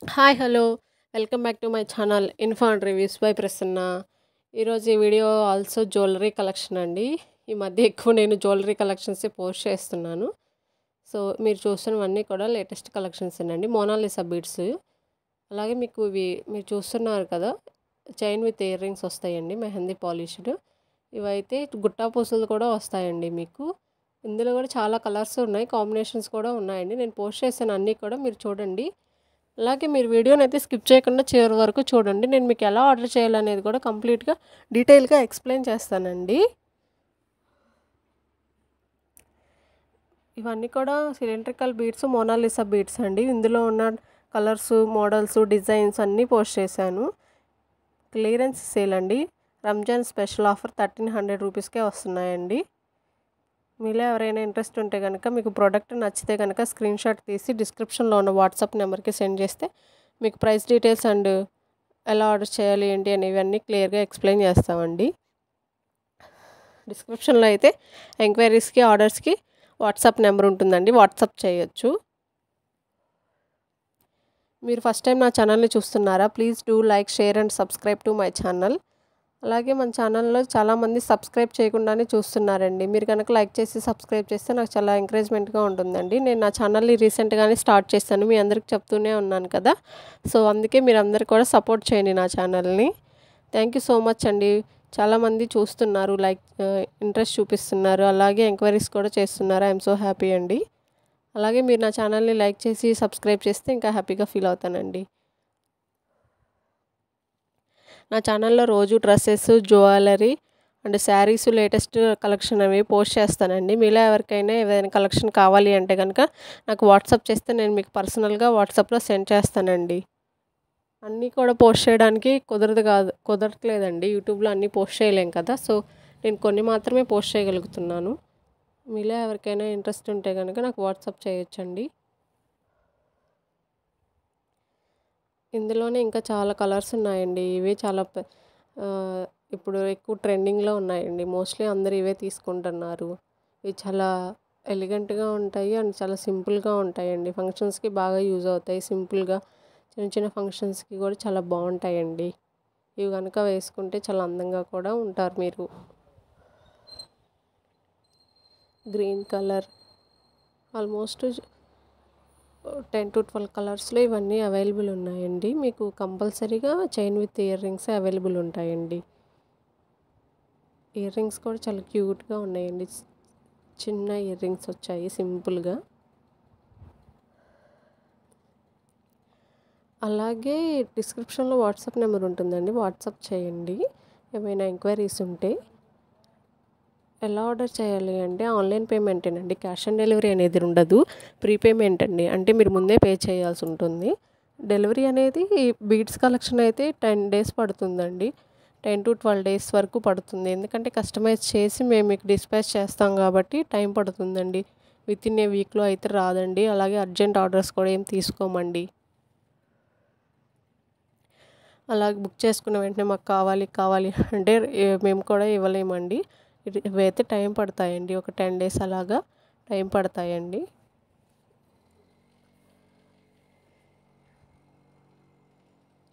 Hi hello welcome back to my channel info and reviews by Prasanna. ఈరోజు ఈ video also jewellery collection అండి. ఈ మధ్య ఎక్కువ నేను జ్యువెలరీ కలెక్షన్సే పోస్ట్ చేస్తున్నాను. సో మీరు చూస్తున్నవన్నీ కూడా లేటెస్ట్ కలెక్షన్స్ అండి. మోనాలిసా బీడ్స్, అలాగే మీకు ఇవి మీరు చూస్తున్నారు కదా, చైన్ విత్ ఇయర్ రింగ్స్ వస్తాయండి, మెహందీ పాలిష్డ్. ఇవైతే గుట్టా పూసలు కూడా వస్తాయండి మీకు. ఇందులో కూడా చాలా కలర్స్ ఉన్నాయి, కాంబినేషన్స్ కూడా ఉన్నాయండి. నేను పోస్ట్ చేశాను అన్నీ కూడా, మీరు చూడండి. అలాగే మీరు వీడియోనైతే స్కిప్ చేయకుండా చివరి వరకు చూడండి. నేను మీకు ఎలా ఆర్డర్ చేయాలనేది కూడా కంప్లీట్గా డీటెయిల్గా ఎక్స్ప్లెయిన్ చేస్తానండి. ఇవన్నీ కూడా సిలిండ్రికల్ బీడ్స్, మోనాలిసా బీడ్స్ అండి. ఇందులో ఉన్న కలర్స్, మోడల్స్, డిజైన్స్ అన్నీ పోస్ట్ చేశాను. క్లియరెన్స్ సేల్ అండి. రంజాన్ స్పెషల్ ఆఫర్ 1300 రూపీస్కే వస్తున్నాయండి. మీలో ఎవరైనా ఇంట్రెస్ట్ ఉంటే కనుక, మీకు ప్రోడక్ట్ నచ్చితే కనుక స్క్రీన్ షాట్ తీసి డిస్క్రిప్షన్లో ఉన్న వాట్సాప్ నెంబర్కి సెండ్ చేస్తే మీకు ప్రైస్ డీటెయిల్స్ అండ్ ఎలా ఆర్డర్ చేయాలి ఏంటి అనేవి అన్నీ క్లియర్గా ఎక్స్ప్లెయిన్ చేస్తామండి. డిస్క్రిప్షన్లో అయితే ఎంక్వైరీస్కి, ఆర్డర్స్కి వాట్సాప్ నెంబర్ ఉంటుందండి, వాట్సాప్ చేయొచ్చు. మీరు ఫస్ట్ టైం నా ఛానల్ని చూస్తున్నారా? Please do like, share and subscribe to my channel. అలాగే మన ఛానల్లో చాలామంది సబ్స్క్రైబ్ చేయకుండానే చూస్తున్నారండి. మీరు కనుక లైక్ చేసి సబ్స్క్రైబ్ చేస్తే నాకు చాలా ఎంకరేజ్మెంట్గా ఉంటుందండి. నేను నా ఛానల్ని రీసెంట్గానే స్టార్ట్ చేశాను, మీ అందరికి చెప్తూనే ఉన్నాను కదా. సో అందుకే మీరు అందరు కూడా సపోర్ట్ చేయండి నా ఛానల్ని. థ్యాంక్ యూ సో మచ్ అండి. చాలామంది చూస్తున్నారు, లైక్ ఇంట్రెస్ట్ చూపిస్తున్నారు, అలాగే ఎంక్వైరీస్ కూడా చేస్తున్నారు. ఐఎమ్ సో హ్యాపీ అండి. అలాగే మీరు నా ఛానల్ని లైక్ చేసి సబ్స్క్రైబ్ చేస్తే ఇంకా హ్యాపీగా ఫీల్ అవుతానండి. నా ఛానల్లో రోజు dresses, jewellery and saris latest collection అవి పోస్ట్ చేస్తానండి. మీలో ఎవరికైనా ఏదైనా కలెక్షన్ కావాలి అంటే కనుక నాకు వాట్సాప్ చేస్తే నేను మీకు పర్సనల్గా వాట్సాప్లో సెండ్ చేస్తానండి. అన్నీ కూడా పోస్ట్ చేయడానికి కుదరట్లేదండి. యూట్యూబ్లో అన్నీ పోస్ట్ చేయలేం కదా. సో నేను కొన్ని మాత్రమే పోస్ట్ చేయగలుగుతున్నాను. మీలో ఎవరికైనా ఇంట్రెస్ట్ ఉంటే కనుక నాకు వాట్సాప్ చేయొచ్చండి. ఇందులోనే ఇంకా చాలా కలర్స్ ఉన్నాయండి. ఇవే చాలా ఇప్పుడు ఎక్కువ ట్రెండింగ్లో ఉన్నాయండి. మోస్ట్లీ అందరూ ఇవే తీసుకుంటున్నారు. ఇవి చాలా ఎలిగెంట్గా ఉంటాయి అండ్ చాలా సింపుల్గా ఉంటాయండి. ఫంక్షన్స్కి బాగా యూజ్ అవుతాయి. సింపుల్గా చిన్న చిన్న ఫంక్షన్స్కి కూడా చాలా బాగుంటాయండి. ఇవి కనుక వేసుకుంటే చాలా అందంగా కూడా ఉంటారు మీరు. గ్రీన్ కలర్, ఆల్మోస్ట్ 10 to 12 కలర్స్లో ఇవన్నీ అవైలబుల్ ఉన్నాయండి. మీకు కంపల్సరీగా chain with ear rings available ఉంటాయండి. ఇయర్ రింగ్స్ కూడా చాలా క్యూట్గా ఉన్నాయండి. చిన్న ఇయర్ రింగ్స్ వచ్చాయి సింపుల్గా. అలాగే డిస్క్రిప్షన్లో వాట్సాప్ నెంబర్ ఉంటుందండి, వాట్సాప్ చేయండి ఏమైనా ఎంక్వైరీస్ ఉంటే. ఎలా ఆర్డర్ చేయాలి అంటే ఆన్లైన్ పేమెంటేనండి, క్యాష్ ఆన్ డెలివరీ అనేది ఉండదు. ప్రీపేమెంట్ అండి, అంటే మీరు ముందే పే చేయాల్సి ఉంటుంది. డెలివరీ అనేది బీడ్స్ కలెక్షన్ అయితే 10 days పడుతుందండి. 10 to 12 days వరకు పడుతుంది. ఎందుకంటే కస్టమైజ్ చేసి మేము మీకు డిస్పాచ్ చేస్తాం కాబట్టి టైం పడుతుందండి. విత్ ఇన్ ఏ వీక్లో అయితే రాదండి. అలాగే అర్జెంట్ ఆర్డర్స్ కూడా ఏం తీసుకోమండి. అలాగే బుక్ చేసుకున్న వెంటనే మాకు కావాలి అంటే మేము కూడా ఇవ్వలేమండి. ఇవైతే టైం పడతాయండి, ఒక 10 days అలాగా టైం పడతాయండి.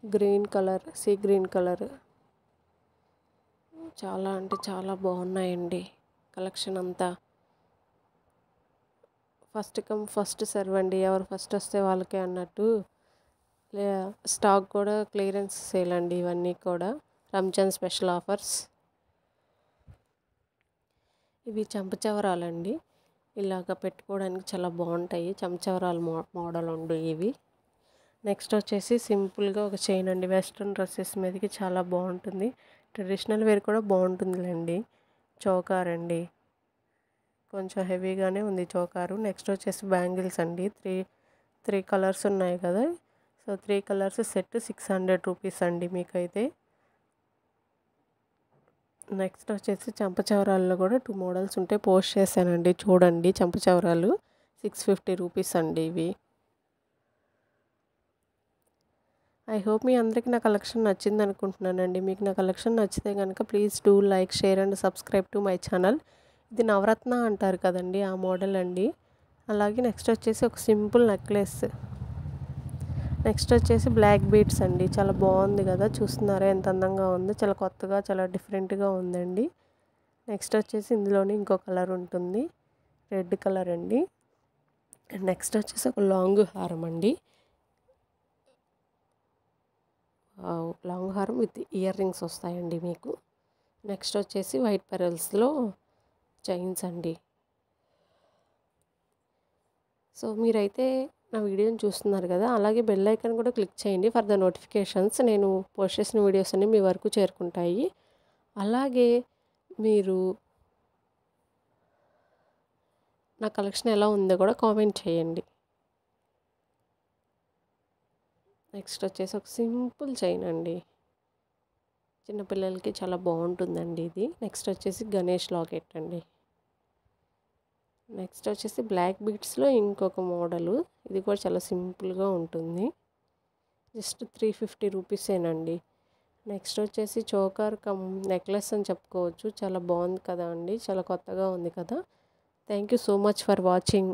Green colour, sea green colour చాలా అంటే చాలా బాగున్నాయండి. కలెక్షన్ అంతా ఫస్ట్ కమ్ ఫస్ట్ సర్వ్ అండి, ఎవరు ఫస్ట్ వస్తే వాళ్ళకే అన్నట్టు. స్టాక్ కూడా క్లియరెన్స్ సేల్ అండి. ఇవన్నీ కూడా రంజాన్ స్పెషల్ ఆఫర్స్. ఇవి చెంపచవరాలండి, ఇలాగ పెట్టుకోవడానికి చాలా బాగుంటాయి. చెంపచవరాల మోడల్ ఉండు ఇవి. నెక్స్ట్ వచ్చేసి సింపుల్గా ఒక చైన్ అండి. వెస్ట్రన్ డ్రెస్సెస్ మీదకి చాలా బాగుంటుంది. ట్రెడిషనల్ వేర్ కూడా బాగుంటుందిలేండి. చౌకార్ అండి, కొంచెం హెవీగానే ఉంది చౌకారు. నెక్స్ట్ వచ్చేసి బ్యాంగిల్స్ అండి. త్రీ కలర్స్ ఉన్నాయి కదా. సో 3 కలర్స్ సెట్ 600 రూపీస్ అండి మీకైతే. నెక్స్ట్ వచ్చేసి చెంపచవరాల్లో కూడా 2 మోడల్స్ ఉంటే పోస్ట్ చేశానండి, చూడండి. చెంపచవరాలు 650 రూపీస్ అండి ఇవి. ఐ హోప్ మీ అందరికీ నా కలెక్షన్ నచ్చింది అనుకుంటున్నానండి. మీకు నా కలెక్షన్ నచ్చితే కనుక please do like, share and subscribe to my channel. ఇది నవరత్న అంటారు కదండి, ఆ మోడల్ అండి. అలాగే నెక్స్ట్ వచ్చేసి ఒక సింపుల్ నెక్లెస్, నెక్స్ట్ వచ్చేసి బ్లాక్ బీడ్స్ అండి. చాలా బాగుంది కదా, చూస్తున్నారా ఎంత అందంగా ఉందో. చాలా కొత్తగా చాలా డిఫరెంట్గా ఉందండి. నెక్స్ట్ వచ్చేసి ఇందులోనే ఇంకో కలర్ ఉంటుంది, రెడ్ కలర్ అండి. అండ్ నెక్స్ట్ వచ్చేసి ఒక లాంగ్ హారం అండి. లాంగ్ హారం విత్ ఇయర్ రింగ్స్ వస్తాయండి మీకు. నెక్స్ట్ వచ్చేసి వైట్ పెరల్స్లో చైన్స్ అండి. సో మీరైతే నా వీడియోని చూస్తున్నారు కదా, అలాగే బెల్ ఐకాన్ కూడా క్లిక్ చేయండి ఫర్ ద నోటిఫికేషన్స్. నేను పోస్ట్ చేసిన వీడియోస్ అన్నీ మీ వరకు చేరుకుంటాయి. అలాగే మీరు నా కలెక్షన్ ఎలా ఉందో కూడా కామెంట్ చేయండి. నెక్స్ట్ వచ్చేసి ఒక సింపుల్ చైన్ అండి, చిన్నపిల్లలకి చాలా బాగుంటుందండి ఇది. నెక్స్ట్ వచ్చేసి గణేష్ లాకెట్ అండి. నెక్స్ట్ వచ్చేసి బ్లాక్ బీడ్స్లో ఇంకొక మోడలు, ఇది కూడా చాలా సింపుల్గా ఉంటుంది. జస్ట్ 350 రూపీసేనండి. నెక్స్ట్ వచ్చేసి చోకర్ కమ్ నెక్లెస్ అని చెప్పుకోవచ్చు. చాలా బాగుంది కదా అండి, చాలా కొత్తగా ఉంది కదా. Thank you so much for watching.